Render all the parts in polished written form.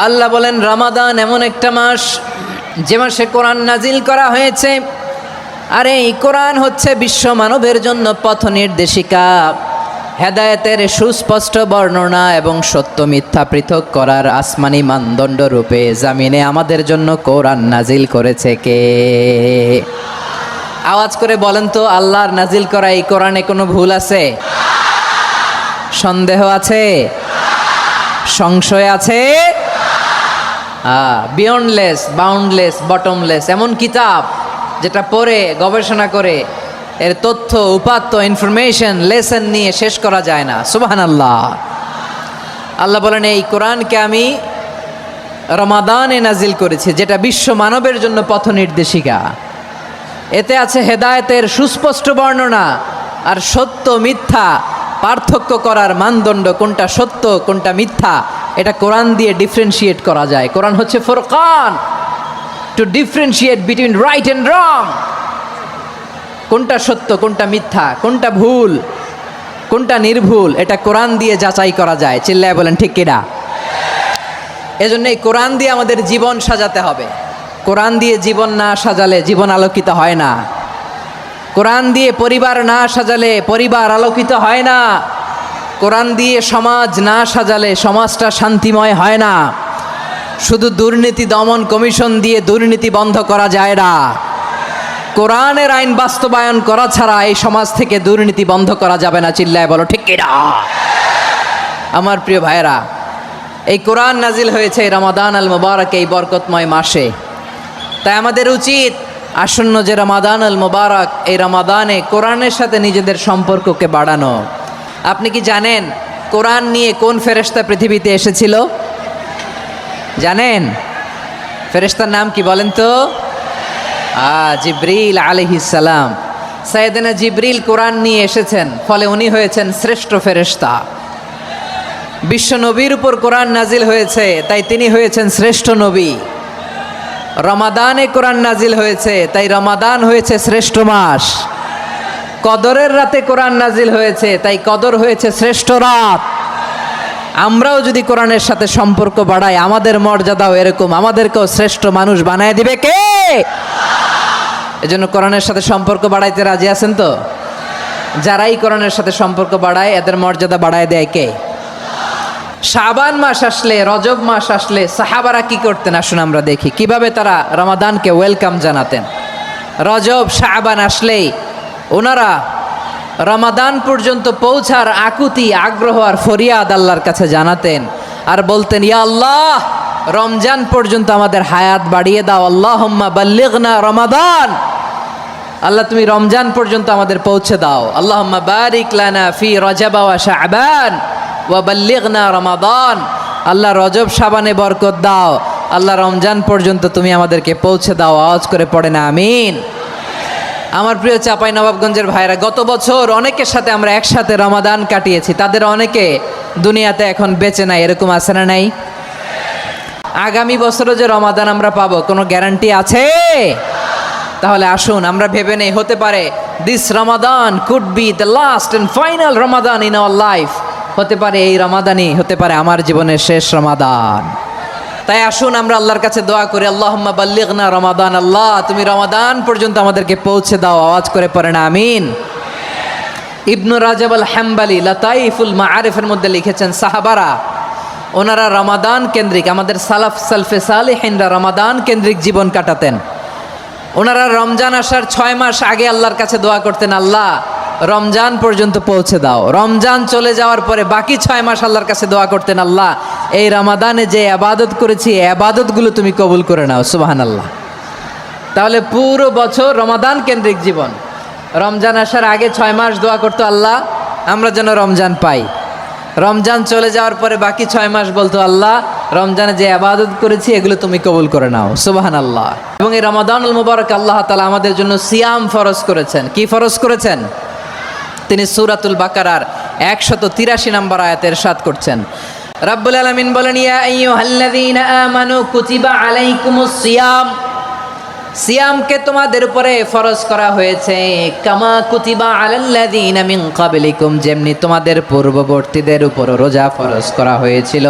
আল্লাহ বলেন রমাদান এমন একটা মাস যে মাসে কোরআন নাজিল করা হয়েছে। আর এই কোরআন হচ্ছে বিশ্ব মানবের জন্য পথ নির্দেশিকা, হেদায়েতের সুস্পষ্ট বর্ণনা এবং সত্য মিথ্যা পৃথক করার আসমানি মানদণ্ড রূপে জামিনে আমাদের জন্য কোরআন নাজিল করেছে কে? আওয়াজ করে বলেন তো, আল্লাহর নাজিল করা এই কোরআনে কোনো ভুল আছে? সন্দেহ আছে? সংশয় আছে? বিয়ন্ডলেস, বাউন্ডলেস, বটমলেস এমন কিতাব যেটা পড়ে গবেষণা করে এর তথ্য উপাত্ত ইনফরমেশন লেসন নিয়ে শেষ করা যায় না। সুবহানাল্লাহ। আল্লাহ বলেন এই কোরআনকে আমি রমাদানে নাজিল করেছি, যেটা বিশ্ব মানবের জন্য পথ নির্দেশিকা। এতে আছে হেদায়েতের সুস্পষ্ট বর্ণনা আর সত্য মিথ্যা পার্থক্য করার মানদণ্ড, কোনটা সত্য কোনটা মিথ্যা এটা কোরআন দিয়ে ডিফারেন্সিয়েট করা যায়। কোরআন হচ্ছে Furqan, two differentiate between right and রং। কোনটা সত্য কোনটা মিথ্যা, কোনটা ভুল কোনটা নির্ভুল, এটা কোরআন দিয়ে যাচাই করা যায়। চিল্লায় বলেন ঠিক কিনা? এজন্য এই কোরআন দিয়ে আমাদের জীবন সাজাতে হবে। কোরআন দিয়ে জীবন না সাজালে জীবন আলোকিত হয় না। কোরআন দিয়ে পরিবার না সাজালে পরিবার আলোকিত হয় না। কোরআন দিয়ে সমাজ না সাজালে সমাজটা শান্তিময় হয় না। শুধু দুর্নীতি দমন কমিশন দিয়ে দুর্নীতি বন্ধ করা যায় না। কোরআনের আইন বাস্তবায়ন করা ছাড়া এই সমাজ থেকে দুর্নীতি বন্ধ করা যাবে না। চিল্লায় বলো ঠিক কিনা? আমার প্রিয় ভাইয়েরা, এই কোরআন নাজিল হয়েছে রমাদান আল মুবারক, এই বরকতময় মাসে। তাই আমাদের উচিত আসন্ন যে রমাদান আল মুবারক, এই রমাদানে কোরআনের সাথে নিজেদের সম্পর্ককে বাড়ানো। আপনি কি জানেন কোরআন নিয়ে কোন ফেরেশতা পৃথিবীতে এসেছিল? জানেন? ফেরেশতার নাম কি বলেন তো? জিবরিল আলাইহিস সালাম। সাইয়েদনা জিবরিল কোরআন নিয়ে এসেছেন, ফলে উনি হয়েছেন শ্রেষ্ঠ ফেরেশতা। বিশ্ব নবীর উপর কোরআন নাজিল হয়েছে, তাই তিনি হয়েছেন শ্রেষ্ঠ নবী। রমাদানে কোরআন নাজিল হয়েছে, তাই রমাদান হয়েছে শ্রেষ্ঠ মাস। কদরের রাতে কোরআন নাজিল হয়েছে, তাই কদর হয়েছে শ্রেষ্ঠ রাত। আমরাও যদি কোরআনের সাথে সম্পর্ক বাড়াই, আমাদের মর্যাদাও এরকম, আমাদেরকেও শ্রেষ্ঠ মানুষ বানায় দিবে কে? এজন্য কোরআনের সাথে সম্পর্ক বাড়াইতে রাজি আছেন তো? যারাই কোরআনের সাথে সম্পর্ক বাড়ায় এদের মর্যাদা বাড়ায় দেয় কে? শাবান মাস আসলে, রজব মাস আসলে সাহাবারা কি করতেন আসুন আমরা দেখি কিভাবে তারা রমাদানকে ওয়েলকাম জানাতেন। রজব শাবান আসলেই ওনারা রমাদান পর্যন্ত পৌঁছার আকুতি, আগ্রহ আর ফরিয়াদ আল্লাহর কাছে জানাতেন আর বলতেন, ইয়া আল্লাহ, রমজান পর্যন্ত আমাদের হায়াত বাড়িয়ে দাও। আল্লাহুম্মা বাল্লিগনা রমাদান, আল্লাহ তুমি রমজান পর্যন্ত আমাদের পৌঁছে দাও। আল্লাহুম্মা বারিক লানা ফি রজব ওয়া শাবান ওয়া বাল্লিগনা রমাদান, আল্লাহ রজব শাবানে বরকত দাও, আল্লাহ রমজান পর্যন্ত তুমি আমাদেরকে পৌঁছে দাও। আওয়াজ করে পড়ে না আমিন। আমার প্রিয় চাঁপাইনবাবগঞ্জের ভাইরা, গত বছর অনেকের সাথে আমরা একসাথে রমাদান কাটিয়েছি, তাদের অনেকে দুনিয়াতে এখন বেঁচে নাই, এরকম আছে না নাই? আগামী বছরও যে রমাদান আমরা পাবো কোনো গ্যারান্টি আছে? তাহলে আসুন আমরা ভেবে নেই, হতে পারে this Ramadan could be the last and final Ramadan in our life. হতে পারে এই রমাদানই হতে পারে আমার জীবনের শেষ রমাদান। তাই আসুন আমরা আল্লাহর কাছে দোয়া করি, আল্লাহুম্মা বাল্লিগনা রমাদান, আল্লাহ তুমি রমাদান পর্যন্ত আমাদেরকে পৌঁছে দাও। আওয়াজ করে পড়েন আমিন। ইবনু রাজব আল হাম্বালি লাতাইফুল মাআরিফের মধ্যে লিখেছেন, সাহাবারা ওনারা রমাদান কেন্দ্রিক, আমাদের সালাফ সালফে সালেহিনরা রমাদান কেন্দ্রিক জীবন কাটাতেন। ওনারা রমজান আসার 6 মাস আগে আল্লাহর কাছে দোয়া করতেন, আল্লাহ রমজান পর্যন্ত পৌঁছে দাও। রমজান চলে যাওয়ার পরে বাকি 6 মাস আল্লাহর কাছে দোয়া করতেন, আল্লাহ এই রমাদানে যে আবাদত করেছি এই আবাদতগুলো তুমি কবুল করে নাও। সুবহানাল্লাহ। তাহলে পুরো বছর রমাদান কেন্দ্রিক জীবন। রমজান আসার আগে 6 মাস দোয়া করতো, আল্লাহ আমরা যেন রমজান পাই। রমজান চলে যাওয়ার পরে বাকি 6 মাস বলতো, আল্লাহ রমজানে যে আবাদত করেছি এগুলো তুমি কবুল করে নাও। সুবহানাল্লাহ। এবং এই রমাদানুল মুবারক আল্লাহ তাআলা আমাদের জন্য সিয়াম ফরজ করেছেন। কি ফরজ করেছেন? তিনি সূরাতুল বাকারার 183 নম্বর আয়াতে ইরশাদ করছেন, রাব্বুল আলামিন বলেন, ইয়া আইয়ুহাল্লাযীনা আমানু কুতিবা আলাইকুমুস সিয়াম, সিয়ামকে তোমাদের উপরে ফরজ করা হয়েছে, কামা কুতিবা আলাল্লাযীনা মিন ক্বাবলিকুম, যেমনি তোমাদের পূর্ববর্তীদের উপর রোজা ফরজ করা হয়েছিল,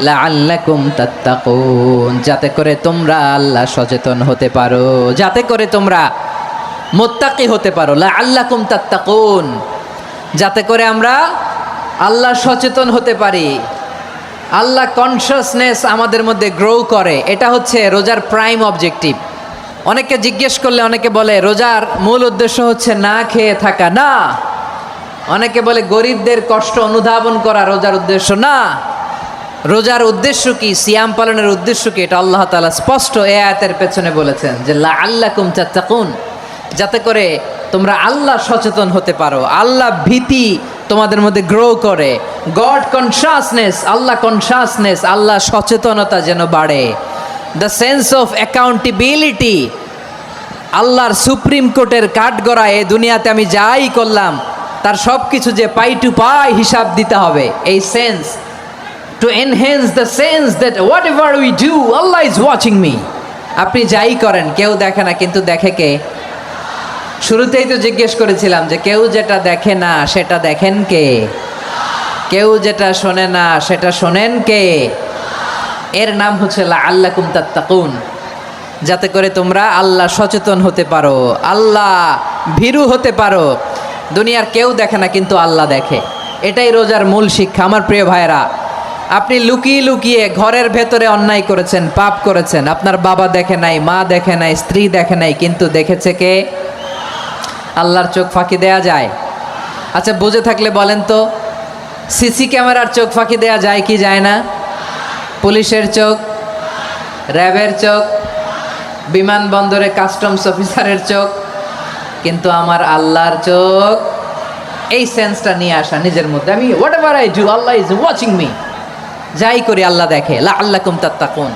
লাআল্লাকুম তাত্তাকুন, যাতে করে তোমরা আল্লাহ সচেতন হতে পারো, যাতে করে তোমরা মুত্তাকি হতে পারো। লাআল্লাকুম তাত্তাকুন, যাতে করে আমরা আল্লাহ সচেতন হতে পারি, আল্লাহ কনসিয়াসনেস আমাদের মধ্যে গ্রো করে। এটা হচ্ছে রোজার প্রাইম অবজেক্টিভ। অনেকে জিজ্ঞেস করলে অনেকে বলে রোজার মূল উদ্দেশ্য হচ্ছে না খেয়ে থাকা। না। অনেকে বলে গরিবদের কষ্ট অনুধাবন করা রোজার উদ্দেশ্য। না। রোজার উদ্দেশ্য কি, সিয়াম পালনের উদ্দেশ্য কি, এটা আল্লাহ তাআলা স্পষ্ট এই আয়াতের পেছনে বলেছেন যে লাআল্লাকুম তাত্তাকুন, যাতে করে তোমরা আল্লাহ সচেতন হতে পারো, আল্লাহ ভীতি তোমাদের মধ্যে গ্রো করে, গড কনসিয়াসনেস, আল্লাহ কনসিয়াসনেস, আল্লাহ সচেতনতা যেন বাড়ে, দ্য সেন্স অফ অ্যাকাউন্টেবিলিটি। আল্লাহর সুপ্রিম কোর্টের কাঠগড়ায় এই দুনিয়াতে আমি যাই করলাম তার সব কিছু যে পাই টু পাই হিসাব দিতে হবে, এই sense, to enhance the sense that what ever we do Allah is watching me. আপনি যাই করেন কেউ দেখে না, কিন্তু দেখে কে? শুরুতেই তো জিজ্ঞেস করেছিলাম যে কেউ যেটা দেখে না সেটা দেখেন কে? কেউ যেটা শোনে না সেটা শোনেন কে? এর নাম হচ্ছে লাআল্লাকুম তাত্তাকুন, যাতে করে তোমরা আল্লাহ সচেতন হতে পারো, আল্লাহ ভীরু হতে পারো। দুনিয়ার কেউ দেখে না, কিন্তু আল্লাহ দেখে। এটাই রোজার মূল শিক্ষা। আমার প্রিয় ভাইরা, আপনি লুকিয়ে লুকিয়ে ঘরের ভেতরে অন্যায় করেছেন, পাপ করেছেন, আপনার বাবা দেখে নাই, মা দেখে নাই, স্ত্রী দেখে নাই, কিন্তু দেখেছে কে? আল্লাহর চোখ ফাঁকি দেয়া যায়? আচ্ছা, বুঝে থাকলে বলেন তো, সিসি ক্যামেরার চোখ ফাঁকি দেয়া যায় কি যায় না? পুলিশের চোখ, র্যাবের চোখ, বিমানবন্দরে কাস্টমস অফিসারের চোখ, কিন্তু আমার আল্লাহর চোখ। এই সেন্সটা নিয়ে আসা নিজের মধ্যে, আমি what ever I do Allah is watching me, যাই করি আল্লাহ দেখে। লাআল্লাকুম তাত্তাকুন।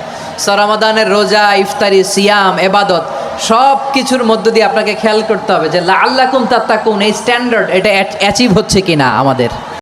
রমাদানের রোজা, ইফতারি, সিয়াম, ইবাদত সব কিছুর মধ্য দিয়ে আপনাকে খেয়াল করতে হবে যে লাআল্লাকুম তাত্তাকুন এই স্ট্যান্ডার্ড এটা অ্যাচিভ হচ্ছে কিনা আমাদের।